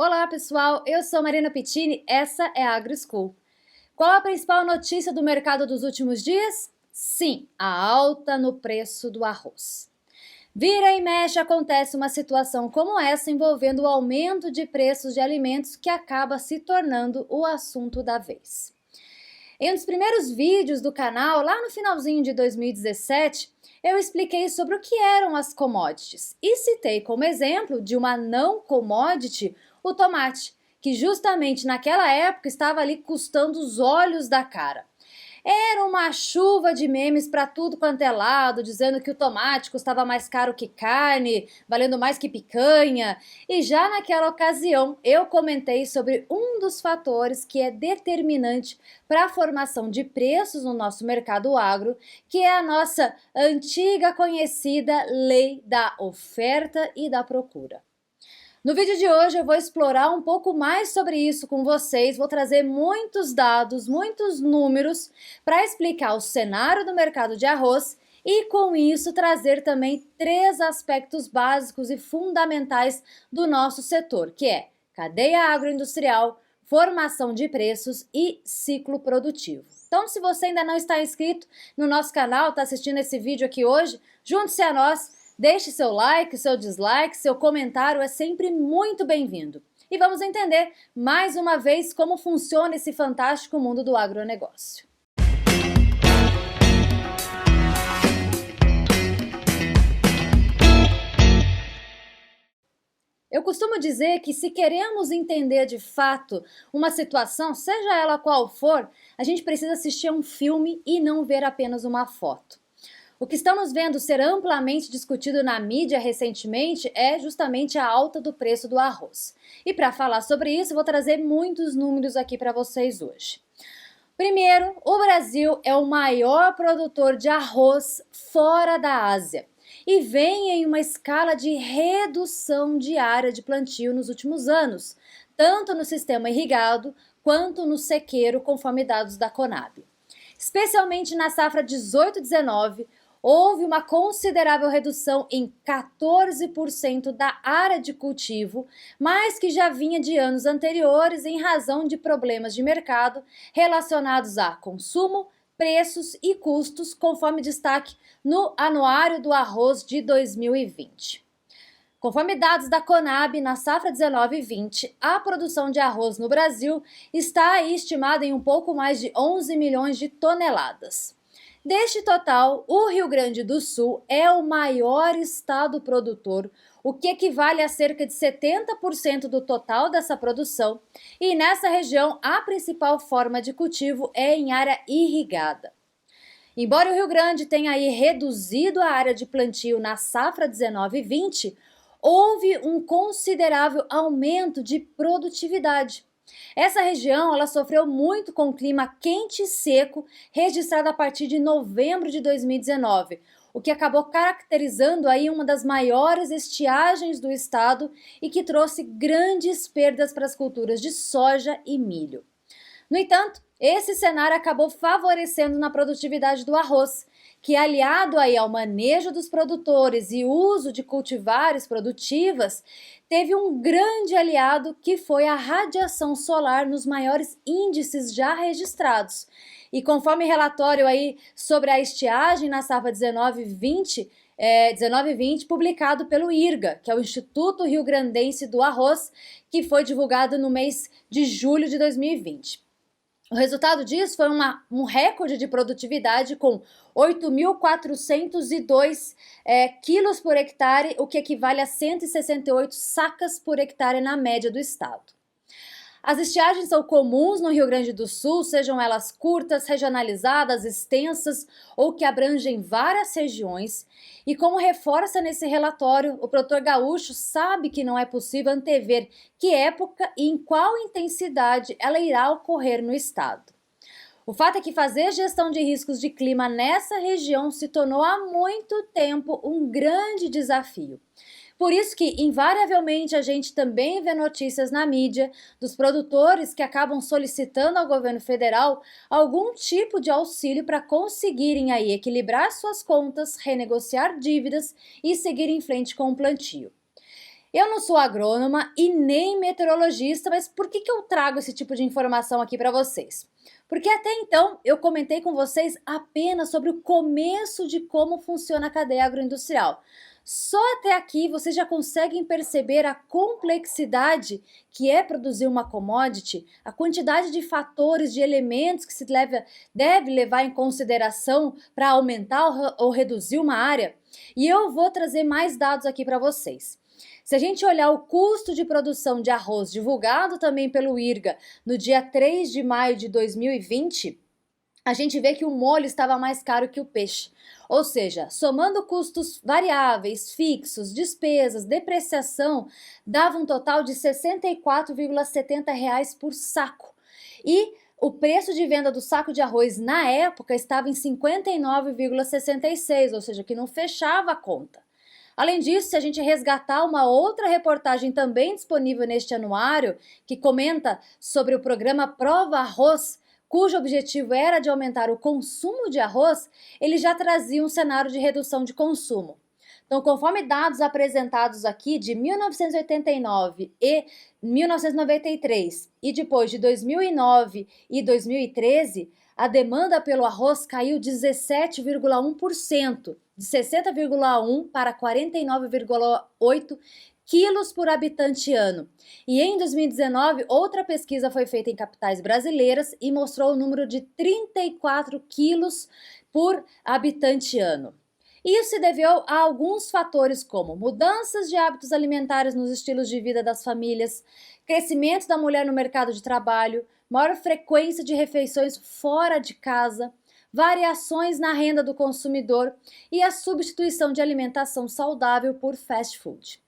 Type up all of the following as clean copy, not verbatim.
Olá pessoal, eu sou Marina Pittini, essa é a AgroSchool. Qual a principal notícia do mercado dos últimos dias? Sim, a alta no preço do arroz. Vira e mexe acontece uma situação como essa envolvendo o aumento de preços de alimentos que acaba se tornando o assunto da vez. Em um dos primeiros vídeos do canal, lá no finalzinho de 2017, eu expliquei sobre o que eram as commodities e citei como exemplo de uma não commodity o tomate, que justamente naquela época estava ali custando os olhos da cara. Era uma chuva de memes para tudo quanto é lado, dizendo que o tomate custava mais caro que carne, valendo mais que picanha. E já naquela ocasião eu comentei sobre um dos fatores que é determinante para a formação de preços no nosso mercado agro, que é a nossa antiga conhecida lei da oferta e da procura. No vídeo de hoje eu vou explorar um pouco mais sobre isso com vocês, vou trazer muitos dados, muitos números para explicar o cenário do mercado de arroz e com isso trazer também 3 aspectos básicos e fundamentais do nosso setor, que é cadeia agroindustrial, formação de preços e ciclo produtivo. Então, se você ainda não está inscrito no nosso canal, está assistindo esse vídeo aqui hoje, junte-se a nós. Deixe seu like, seu dislike, seu comentário é sempre muito bem-vindo. E vamos entender mais uma vez como funciona esse fantástico mundo do agronegócio. Eu costumo dizer que se queremos entender de fato uma situação, seja ela qual for, a gente precisa assistir a um filme e não ver apenas uma foto. O que estamos vendo ser amplamente discutido na mídia recentemente é justamente a alta do preço do arroz. E para falar sobre isso, vou trazer muitos números aqui para vocês hoje. Primeiro, o Brasil é o maior produtor de arroz fora da Ásia e vem em uma escala de redução de área de plantio nos últimos anos, tanto no sistema irrigado quanto no sequeiro, conforme dados da Conab. Especialmente na safra 18-19, houve uma considerável redução em 14% da área de cultivo, mas que já vinha de anos anteriores em razão de problemas de mercado relacionados a consumo, preços e custos, conforme destaque no Anuário do Arroz de 2020. Conforme dados da Conab, na safra 19-20, a produção de arroz no Brasil está aí estimada em um pouco mais de 11 milhões de toneladas. Deste total, o Rio Grande do Sul é o maior estado produtor, o que equivale a cerca de 70% do total dessa produção, e nessa região a principal forma de cultivo é em área irrigada. Embora o Rio Grande tenha aí reduzido a área de plantio na safra 19-20, houve um considerável aumento de produtividade. Essa região ela sofreu muito com o clima quente e seco registrado a partir de novembro de 2019, o que acabou caracterizando aí uma das maiores estiagens do estado e que trouxe grandes perdas para as culturas de soja e milho. No entanto, esse cenário acabou favorecendo na produtividade do arroz, que aliado aí ao manejo dos produtores e uso de cultivares produtivas, teve um grande aliado que foi a radiação solar nos maiores índices já registrados. E conforme relatório aí sobre a estiagem na safra 19-20, publicado pelo IRGA, que é o Instituto Rio Grandense do Arroz, que foi divulgado no mês de julho de 2020. O resultado disso foi um recorde de produtividade com 8.402 quilos por hectare, o que equivale a 168 sacas por hectare na média do estado. As estiagens são comuns no Rio Grande do Sul, sejam elas curtas, regionalizadas, extensas ou que abrangem várias regiões. E como reforça nesse relatório, o produtor gaúcho sabe que não é possível antever que época e em qual intensidade ela irá ocorrer no estado. O fato é que fazer gestão de riscos de clima nessa região se tornou há muito tempo um grande desafio. Por isso que, invariavelmente, a gente também vê notícias na mídia dos produtores que acabam solicitando ao governo federal algum tipo de auxílio para conseguirem aí equilibrar suas contas, renegociar dívidas e seguir em frente com o plantio. Eu não sou agrônoma e nem meteorologista, mas por que eu trago esse tipo de informação aqui para vocês? Porque até então eu comentei com vocês apenas sobre o começo de como funciona a cadeia agroindustrial. Só até aqui vocês já conseguem perceber a complexidade que é produzir uma commodity, a quantidade de fatores, de elementos que deve levar em consideração para aumentar ou reduzir uma área. E eu vou trazer mais dados aqui para vocês. Se a gente olhar o custo de produção de arroz divulgado também pelo IRGA no dia 3 de maio de 2020, a gente vê que o molho estava mais caro que o peixe. Ou seja, somando custos variáveis, fixos, despesas, depreciação, dava um total de R$ 64,70 por saco. E o preço de venda do saco de arroz na época estava em 59,66, ou seja, que não fechava a conta. Além disso, se a gente resgatar uma outra reportagem também disponível neste anuário, que comenta sobre o programa Prova Arroz, cujo objetivo era de aumentar o consumo de arroz, ele já trazia um cenário de redução de consumo. Então, conforme dados apresentados aqui de 1989 e 1993 e depois de 2009 e 2013, a demanda pelo arroz caiu 17,1%, de 60,1 para 49,8 quilos por habitante ano. E em 2019, outra pesquisa foi feita em capitais brasileiras e mostrou o número de 34 quilos por habitante ano. Isso se deveu a alguns fatores como mudanças de hábitos alimentares nos estilos de vida das famílias, crescimento da mulher no mercado de trabalho, maior frequência de refeições fora de casa, variações na renda do consumidor e a substituição de alimentação saudável por fast food.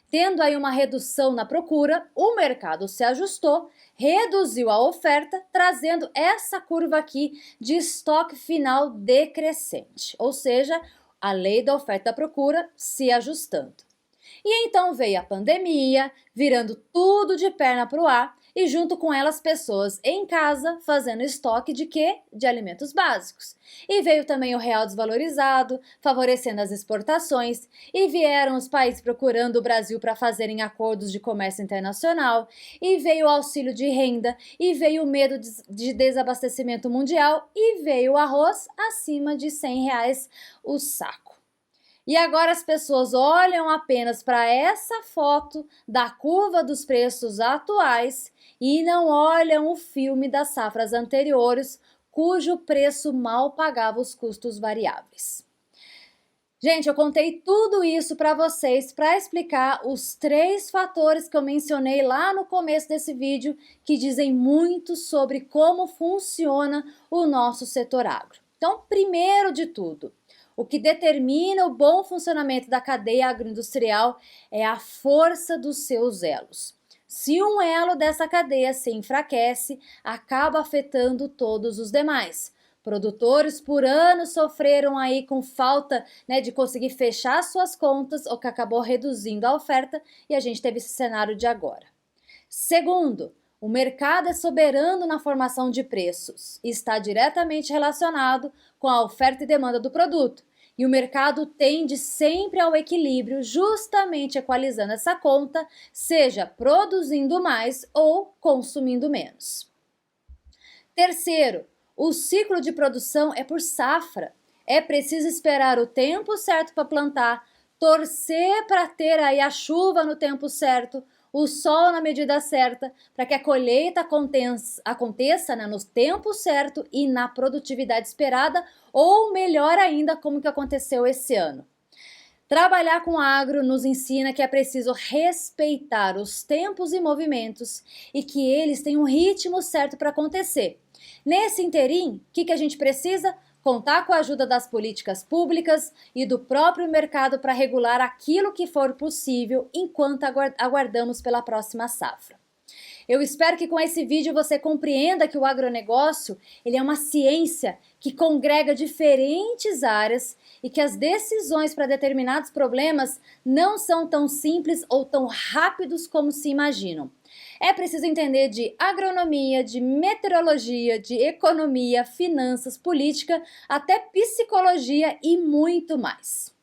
Tendo aí uma redução na procura, o mercado se ajustou, reduziu a oferta, trazendo essa curva aqui de estoque final decrescente, ou seja, a lei da oferta e da procura se ajustando. E então veio a pandemia, virando tudo de perna para o ar, e junto com ela as pessoas em casa fazendo estoque de quê? De alimentos básicos. E veio também o real desvalorizado, favorecendo as exportações, e vieram os países procurando o Brasil para fazerem acordos de comércio internacional, e veio o auxílio de renda, e veio o medo de desabastecimento mundial, e veio o arroz acima de R$ 100 o saco. E agora as pessoas olham apenas para essa foto da curva dos preços atuais e não olham o filme das safras anteriores, cujo preço mal pagava os custos variáveis. Gente, eu contei tudo isso para vocês para explicar os 3 fatores que eu mencionei lá no começo desse vídeo, que dizem muito sobre como funciona o nosso setor agro. Então, primeiro de tudo, o que determina o bom funcionamento da cadeia agroindustrial é a força dos seus elos. Se um elo dessa cadeia se enfraquece, acaba afetando todos os demais. Produtores por anos sofreram aí com falta, de conseguir fechar suas contas, o que acabou reduzindo a oferta, e a gente teve esse cenário de agora. Segundo, o mercado é soberano na formação de preços e está diretamente relacionado com a oferta e demanda do produto. E o mercado tende sempre ao equilíbrio, justamente equalizando essa conta, seja produzindo mais ou consumindo menos. Terceiro, o ciclo de produção é por safra. É preciso esperar o tempo certo para plantar, torcer para ter aí a chuva no tempo certo, o sol na medida certa, para que a colheita aconteça no tempo certo e na produtividade esperada, ou melhor ainda, como que aconteceu esse ano. Trabalhar com agro nos ensina que é preciso respeitar os tempos e movimentos e que eles têm um ritmo certo para acontecer. Nesse interim, o que a gente precisa? Contar com a ajuda das políticas públicas e do próprio mercado para regular aquilo que for possível enquanto aguardamos pela próxima safra. Eu espero que com esse vídeo você compreenda que o agronegócio ele é uma ciência que congrega diferentes áreas e que as decisões para determinados problemas não são tão simples ou tão rápidos como se imaginam. É preciso entender de agronomia, de meteorologia, de economia, finanças, política, até psicologia e muito mais.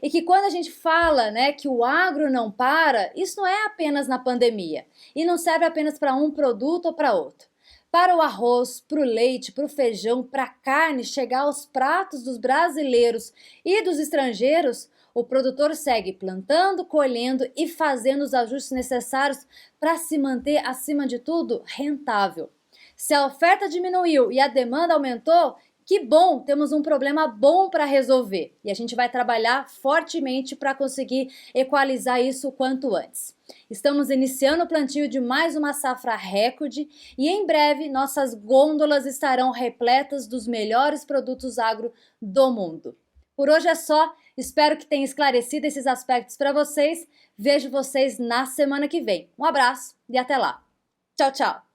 e que quando a gente fala, né, que o agro não para, isso não é apenas na pandemia e não serve apenas para um produto ou para outro. Para o arroz, para o leite, para o feijão, para a carne chegar aos pratos dos brasileiros e dos estrangeiros, o produtor segue plantando, colhendo e fazendo os ajustes necessários para se manter, acima de tudo, rentável. Se a oferta diminuiu e a demanda aumentou, que bom, temos um problema bom para resolver e a gente vai trabalhar fortemente para conseguir equalizar isso o quanto antes. Estamos iniciando o plantio de mais uma safra recorde e em breve nossas gôndolas estarão repletas dos melhores produtos agro do mundo. Por hoje é só, espero que tenha esclarecido esses aspectos para vocês. Vejo vocês na semana que vem. Um abraço e até lá. Tchau, tchau!